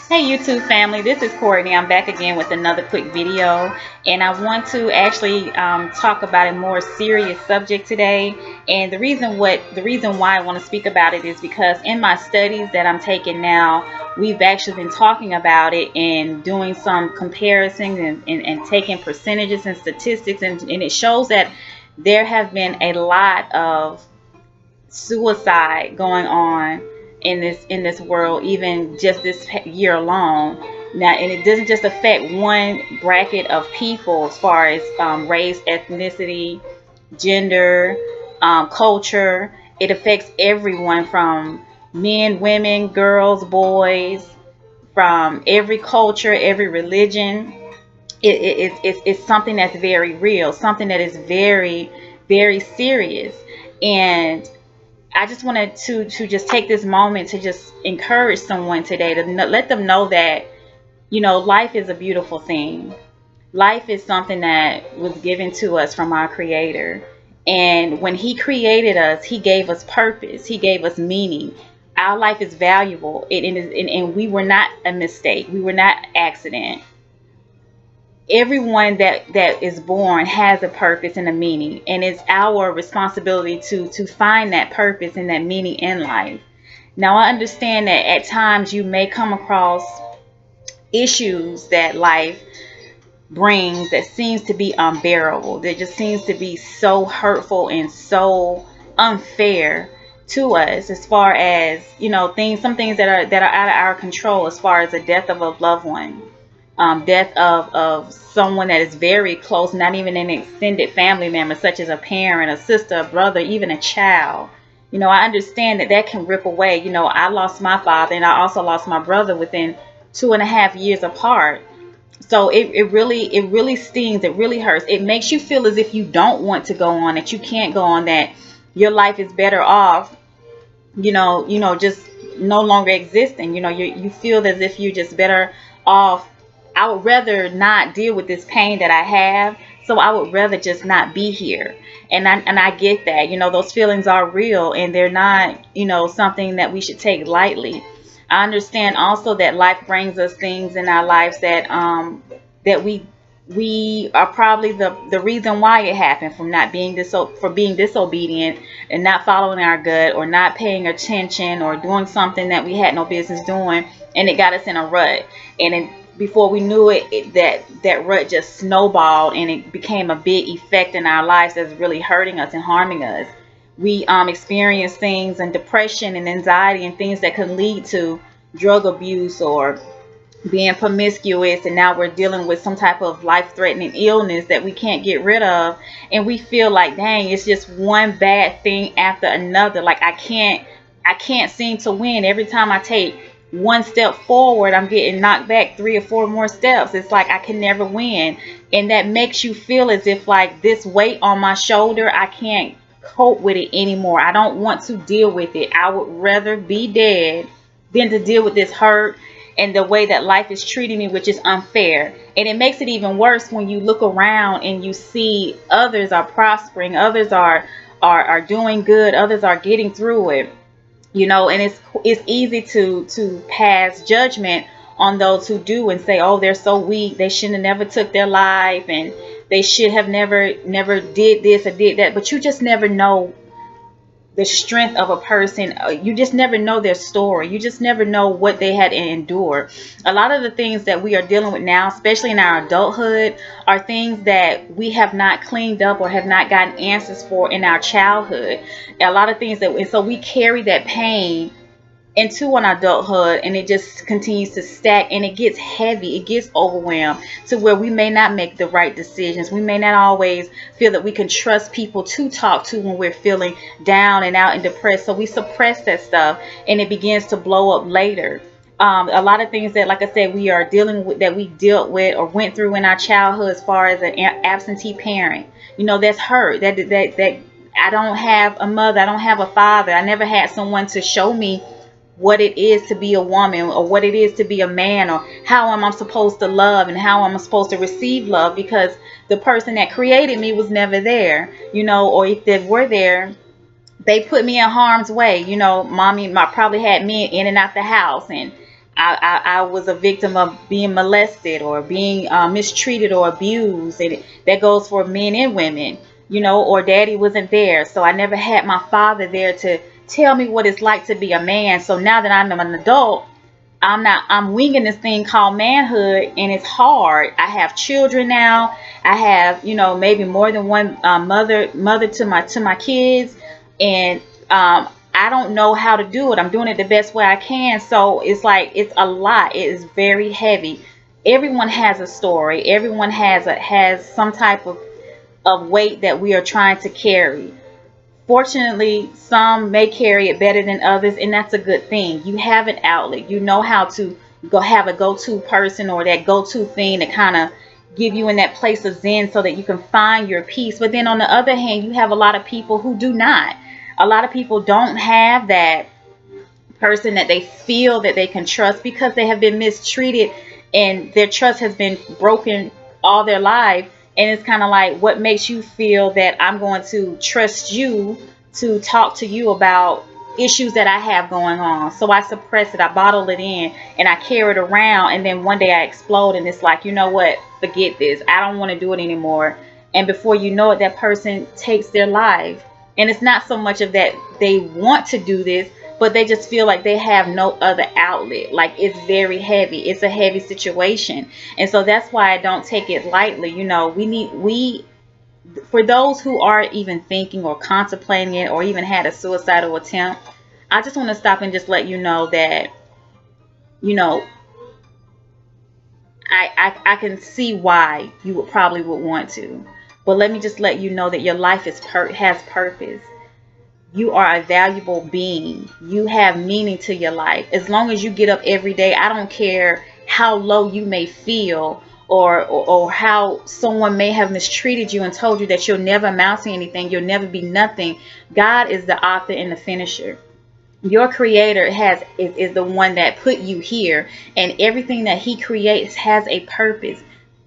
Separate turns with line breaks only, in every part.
Hey YouTube family, this is Courtney. I'm back again with another quick video, and I want to actually talk about a more serious subject today. And the reason why I want to speak about it is because in my studies that I'm taking now, we've actually been talking about it and doing some comparisons and taking percentages and statistics, and it shows that there have been a lot of suicide going on in this world, even just this year alone. Now, and it doesn't just affect one bracket of people as far as race, ethnicity, gender, culture. It affects everyone from men, women, girls, boys, from every culture, every religion. It's something that's very real, something that is very, very serious. And I just wanted to just take this moment to just encourage someone today to let them know that, life is a beautiful thing. Life is something that was given to us from our Creator. And when He created us, He gave us purpose. He gave us meaning. Our life is valuable. And we were not a mistake. We were not accident. Everyone that is born has a purpose and a meaning, and it's our responsibility to find that purpose and that meaning in life. Now, I understand that at times you may come across issues that life brings that seems to be unbearable, that just seems to be so hurtful and so unfair to us, as far as some things that are out of our control, as far as the death of a loved one, death of someone that is very close, not even an extended family member, such as a parent, a sister, a brother, even a child. I understand that can rip away. I lost my father, and I also lost my brother within 2.5 years apart. So it really stings. It really hurts. It makes you feel as if you don't want to go on, that you can't go on, that your life is better off, just no longer existing. You feel as if you're just better off. I would rather not deal with this pain that I have, so I would rather just not be here. And I get that. Those feelings are real, and they're not, something that we should take lightly. I understand also that life brings us things in our lives that we are probably the reason why it happened, from not being being disobedient and not following our gut, or not paying attention, or doing something that we had no business doing, and it got us in a rut. And before we knew it, that rut just snowballed, and it became a big effect in our lives that's really hurting us and harming us. We experience things and depression and anxiety and things that could lead to drug abuse or being promiscuous, and now we're dealing with some type of life-threatening illness that we can't get rid of, and we feel like, dang, it's just one bad thing after another. Like I can't seem to win. Every time I take one step forward, I'm getting knocked back 3 or 4 more steps. It's like I can never win. And that makes you feel as if, like, this weight on my shoulder, I can't cope with it anymore. I don't want to deal with it. I would rather be dead than to deal with this hurt and the way that life is treating me, which is unfair. And it makes it even worse when you look around and you see others are prospering, others are doing good, others are getting through it. And it's easy to pass judgment on those who do, and say, oh, they're so weak, they shouldn't have never took their life, and they should have never did this or did that. But you just never know the strength of a person. You just never know their story. You just never know what they had to endure. A lot of the things that we are dealing with now, especially in our adulthood, are things that we have not cleaned up or have not gotten answers for in our childhood. A lot of things and so we carry that pain into an adulthood, and it just continues to stack, and it gets heavy, it gets overwhelmed, to where we may not make the right decisions. We may not always feel that we can trust people to talk to when we're feeling down and out and depressed, so we suppress that stuff, and it begins to blow up later. A lot of things that, like I said, we are dealing with, that we dealt with or went through in our childhood, as far as an absentee parent, that's hurt. That I don't have a mother, I don't have a father, I never had someone to show me what it is to be a woman, or what it is to be a man, or how am I supposed to love and how am I supposed to receive love, because the person that created me was never there, or if they were there, they put me in harm's way. Mommy probably had me in and out the house, and I was a victim of being molested or being mistreated or abused, and that goes for men and women, you know, or daddy wasn't there. So I never had my father there to tell me what it's like to be a man. So now that I'm an adult, I'm winging this thing called manhood, and it's hard. I have children now. I have, you know, maybe more than one mother to my kids, and I don't know how to do it. I'm doing it the best way I can. So it's like, it's a lot. It is very heavy. Everyone has a story. Everyone has some type of weight that we are trying to carry. Fortunately, some may carry it better than others, and that's a good thing. You have an outlet. You know how to go have a go-to person or that go-to thing to kind of give you in that place of zen so that you can find your peace. But then on the other hand, you have a lot of people who do not. A lot of people don't have that person that they feel that they can trust because they have been mistreated and their trust has been broken all their life. And it's kind of like, what makes you feel that I'm going to trust you to talk to you about issues that I have going on? So I suppress it, I bottle it in, and I carry it around. And then one day I explode, and it's like, you know what? Forget this. I don't want to do it anymore. And before you know it, that person takes their life. And it's not so much of that they want to do this, but they just feel like they have no other outlet. Like, it's very heavy. It's a heavy situation. And so that's why I don't take it lightly. You know, for those who are even thinking or contemplating it or even had a suicidal attempt, I just want to stop and just let you know that, you know, I can see why you would probably want to. But let me just let you know that your life has purpose. You are a valuable being. You have meaning to your life. As long as you get up every day, I don't care how low you may feel or how someone may have mistreated you and told you that you'll never amount to anything, you'll never be nothing. God is the author and the finisher. Your creator is the one that put you here, and everything that he creates has a purpose.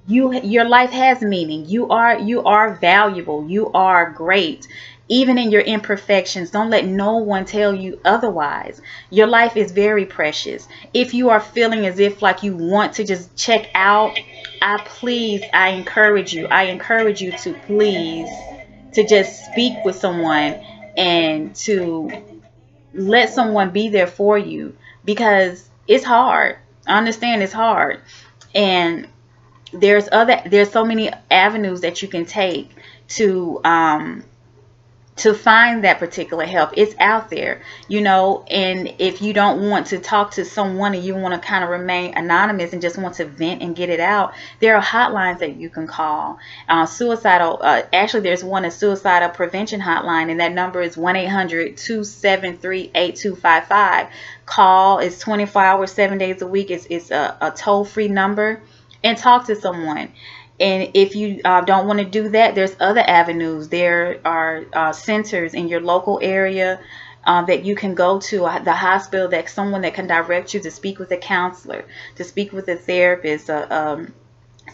Your life has meaning. You are valuable. You are great. Even in your imperfections, don't let no one tell you otherwise. Your life is very precious. If you are feeling as if like you want to just check out, I encourage you to please to just speak with someone and to let someone be there for you, because it's hard. I understand it's hard. And there's so many avenues that you can take to find that particular help. It's out there, you know. And if you don't want to talk to someone and you want to kind of remain anonymous and just want to vent and get it out, there are hotlines that you can call. Actually, there's a suicidal prevention hotline, and that number is 1-800-273-8255. Call. It's 24 hours, 7 days a week. It's a toll-free number, and talk to someone. And if you don't want to do that, there's other avenues. There are centers in your local area that you can go to, the hospital, that someone that can direct you to speak with a counselor, to speak with a therapist, a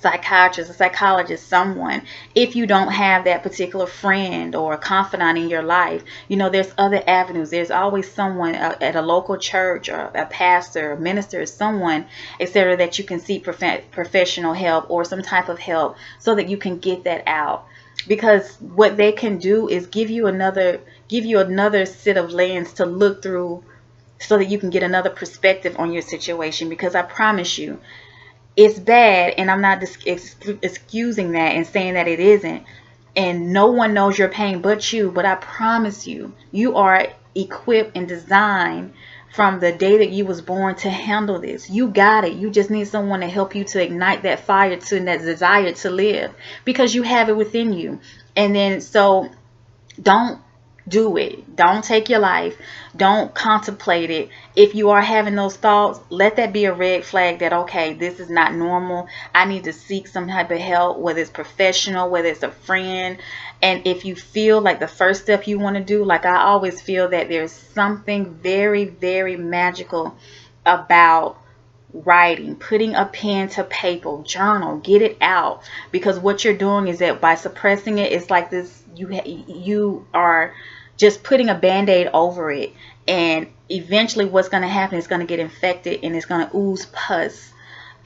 psychiatrist, a psychologist, someone. If you don't have that particular friend or a confidant in your life, you know, there's other avenues. There's always someone at a local church or a pastor, a minister, someone, etc., that you can seek professional help or some type of help so that you can get that out. Because what they can do is give you another set of lens to look through so that you can get another perspective on your situation. Because I promise you, it's bad, and I'm not excusing that and saying that it isn't. And no one knows your pain but you. But I promise you, you are equipped and designed from the day that you was born to handle this. You got it. You just need someone to help you to ignite that fire, to that desire to live, because you have it within you. And then so don't do it. Don't take your life. Don't contemplate it. If you are having those thoughts, let that be a red flag that, okay, this is not normal. I need to seek some type of help, whether it's professional, whether it's a friend. And if you feel like the first step you want to do, like I always feel that there's something very, very magical about writing, putting a pen to paper, journal, get it out. Because what you're doing is that by suppressing it, it's like this, you are just putting a band-aid over it. And eventually what's going to happen is going to get infected, and it's going to ooze pus.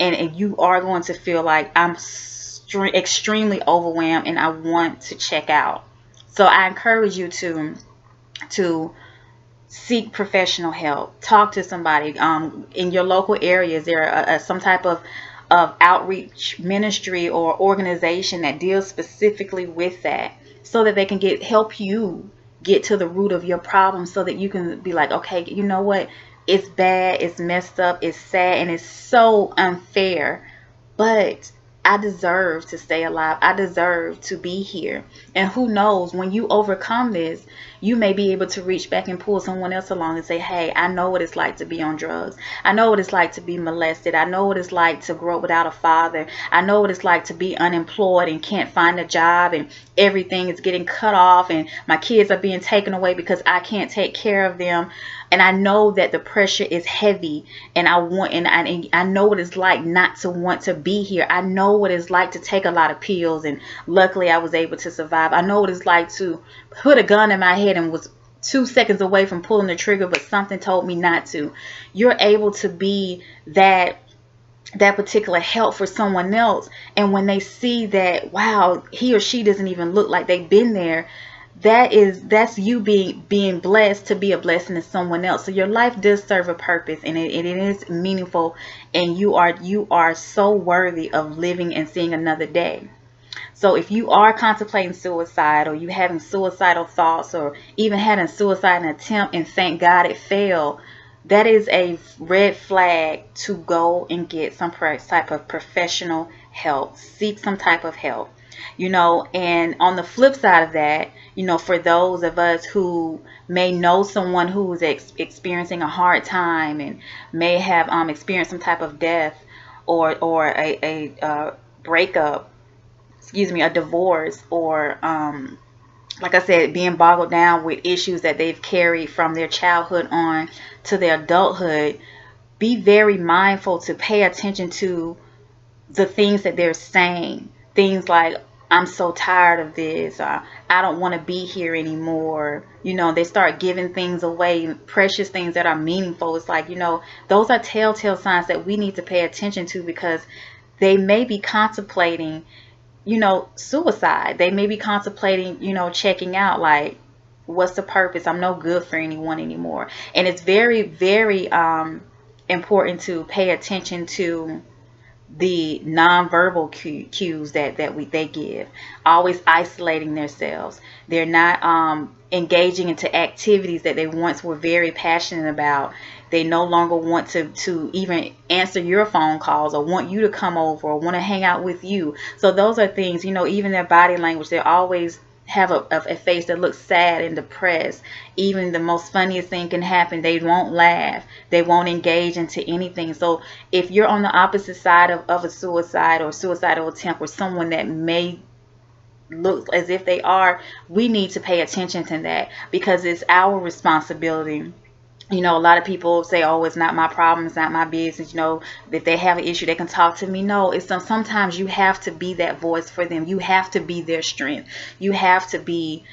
And you are going to feel like, I'm extremely overwhelmed and I want to check out. So I encourage you to seek professional help. Talk to somebody. In your local area, is there some type of outreach ministry or organization that deals specifically with that, so that they can help you get to the root of your problem, so that you can be like, okay, you know what? It's bad, it's messed up, it's sad, and it's so unfair, but I deserve to stay alive. I deserve to be here. And who knows, when you overcome this, you may be able to reach back and pull someone else along and say, hey, I know what it's like to be on drugs. I know what it's like to be molested. I know what it's like to grow up without a father. I know what it's like to be unemployed and can't find a job, and everything is getting cut off, and my kids are being taken away because I can't take care of them. And I know that the pressure is heavy, and I know what it's like not to want to be here. I know what it's like to take a lot of pills, and luckily I was able to survive. I know what it's like to put a gun in my head and was 2 seconds away from pulling the trigger, but something told me not to. You're able to be that particular help for someone else, and when they see that, wow, he or she doesn't even look like they've been there, that's you being blessed to be a blessing to someone else. So your life does serve a purpose, and it is meaningful, and you are so worthy of living and seeing another day. So if you are contemplating suicide, or you having suicidal thoughts, or even having suicide attempt and thank God it failed, that is a red flag to go and get some type of professional help. Seek some type of help. And on the flip side of that, for those of us who may know someone who is experiencing a hard time and may have experienced some type of death, or a breakup, a divorce, or like I said, being boggled down with issues that they've carried from their childhood on to their adulthood, be very mindful to pay attention to the things that they're saying. Things like, I'm so tired of this, or I don't want to be here anymore. They start giving things away, precious things that are meaningful. It's like, those are telltale signs that we need to pay attention to, because they may be contemplating, suicide. They may be contemplating, checking out, like, what's the purpose? I'm no good for anyone anymore. And it's very, very important to pay attention to the nonverbal cues that they give. Always isolating themselves. They're not engaging into activities that they once were very passionate about. They no longer want to even answer your phone calls, or want you to come over, or want to hang out with you. So those are things, even their body language, they always have a face that looks sad and depressed. Even the most funniest thing can happen, they won't laugh, they won't engage into anything. So if you're on the opposite side of a suicide or suicidal attempt, or someone that may look as if they are, we need to pay attention to that, because it's our responsibility. A lot of people say, oh, it's not my problem, it's not my business. If they have an issue, they can talk to me. No, it's sometimes you have to be that voice for them. You have to be their strength. You have to be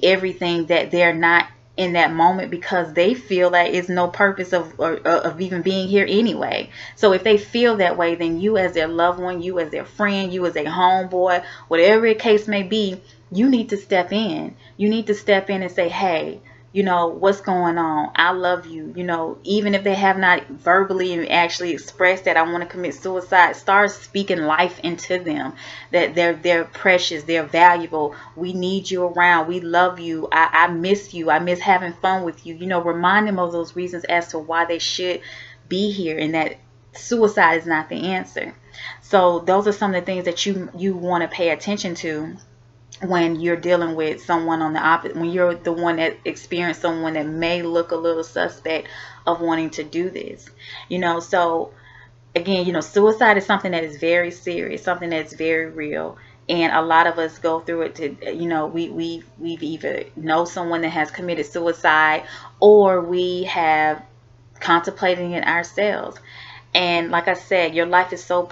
everything that they're not in that moment, because they feel that it's no purpose of even being here anyway. So if they feel that way, then you as their loved one, you as their friend, you as a homeboy, whatever the case may be, you need to step in. You need to step in and say, hey, what's going on? I love you. Even if they have not verbally and actually expressed that I want to commit suicide, start speaking life into them, that they're precious, they're valuable. We need you around. We love you. I miss you. I miss having fun with you. Remind them of those reasons as to why they should be here, and that suicide is not the answer. So those are some of the things that you want to pay attention to when you're dealing with someone on the opposite, when you're the one that experienced someone that may look a little suspect of wanting to do this. So again, suicide is something that is very serious, something that's very real. And a lot of us go through it to, we've either know someone that has committed suicide, or we have contemplating it ourselves. And like I said, your life is so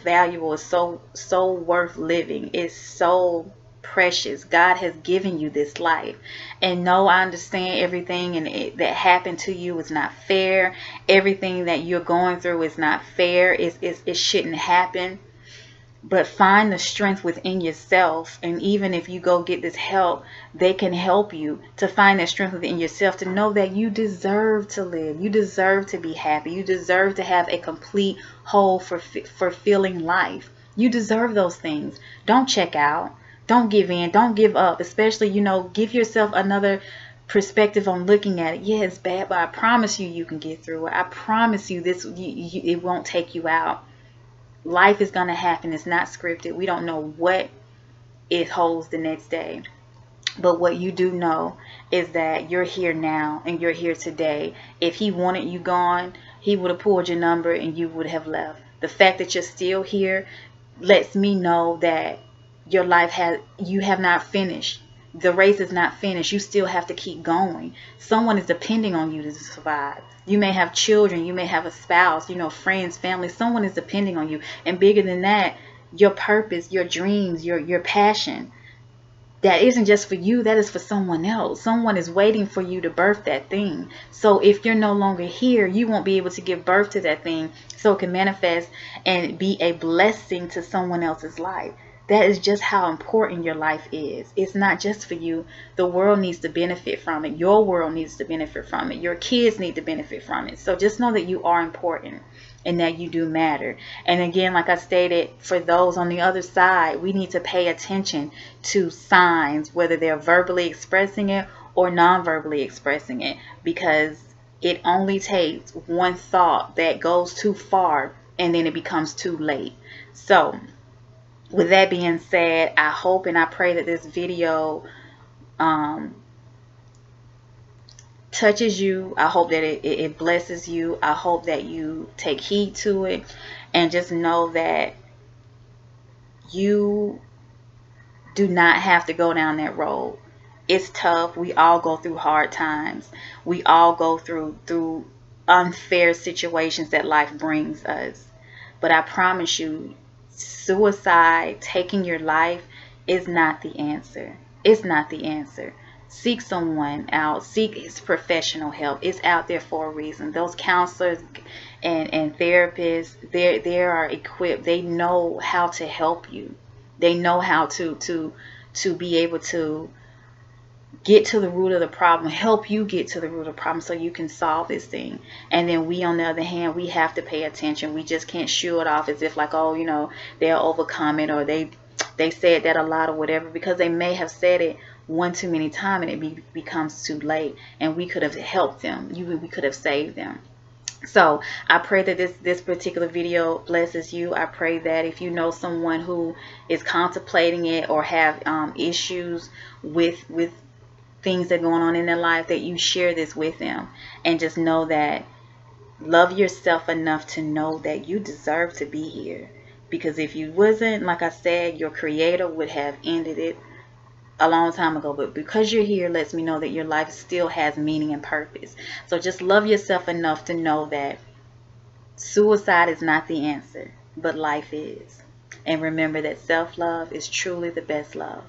valuable. It's so worth living. It's so precious. God has given you this life. And no, I understand everything that happened to you is not fair. Everything that you're going through is not fair. It shouldn't happen. But find the strength within yourself. And even if you go get this help, they can help you to find that strength within yourself, to know that you deserve to live. You deserve to be happy. You deserve to have a complete, whole, fulfilling life. You deserve those things. Don't check out. Don't give in. Don't give up. Especially, give yourself another perspective on looking at it. Yeah, it's bad, but I promise you can get through it. I promise you it won't take you out. Life is going to happen. It's not scripted. We don't know what it holds the next day. But what you do know is that you're here now and you're here today. If he wanted you gone, he would have pulled your number and you would have left. The fact that you're still here lets me know that your life you have not finished. The race is not finished. You still have to keep going. Someone is depending on you to survive. You may have children. You may have a spouse, friends, family. Someone is depending on you. And bigger than that, your purpose, your dreams, your passion. That isn't just for you. That is for someone else. Someone is waiting for you to birth that thing. So if you're no longer here, you won't be able to give birth to that thing so it can manifest and be a blessing to someone else's life. That is just how important your life is. It's not just for you. The world needs to benefit from it. Your world needs to benefit from it. Your kids need to benefit from it. So just know that you are important and that you do matter. And again, like I stated, for those on the other side, we need to pay attention to signs, whether they're verbally expressing it or non-verbally expressing it, because it only takes one thought that goes too far and then it becomes too late. So with that being said, I hope and I pray that this video touches you. I hope that it blesses you. I hope that you take heed to it and just know that you do not have to go down that road. It's tough. We all go through hard times. We all go through unfair situations that life brings us. But I promise you, suicide, taking your life, is not the answer. It's not the answer. Seek someone out. Seek his professional help. It's out there for a reason. Those counselors and therapists, they are equipped. They know how to help you. They know how to be able to get to the root of the problem, help you get to the root of the problem so you can solve this thing. And then we, on the other hand, we have to pay attention. We just can't shoo it off as if like, oh, they'll overcome it, or they said that a lot or whatever, because they may have said it one too many times and it becomes too late, and we could have helped them. We could have saved them. So I pray that this particular video blesses you. I pray that if you know someone who is contemplating it or have issues with things that are going on in their life, that you share this with them, and just know that love yourself enough to know that you deserve to be here. Because if you wasn't, like I said, your creator would have ended it a long time ago. But because you're here lets me know that your life still has meaning and purpose. So just love yourself enough to know that suicide is not the answer, but life is. And remember that self-love is truly the best love.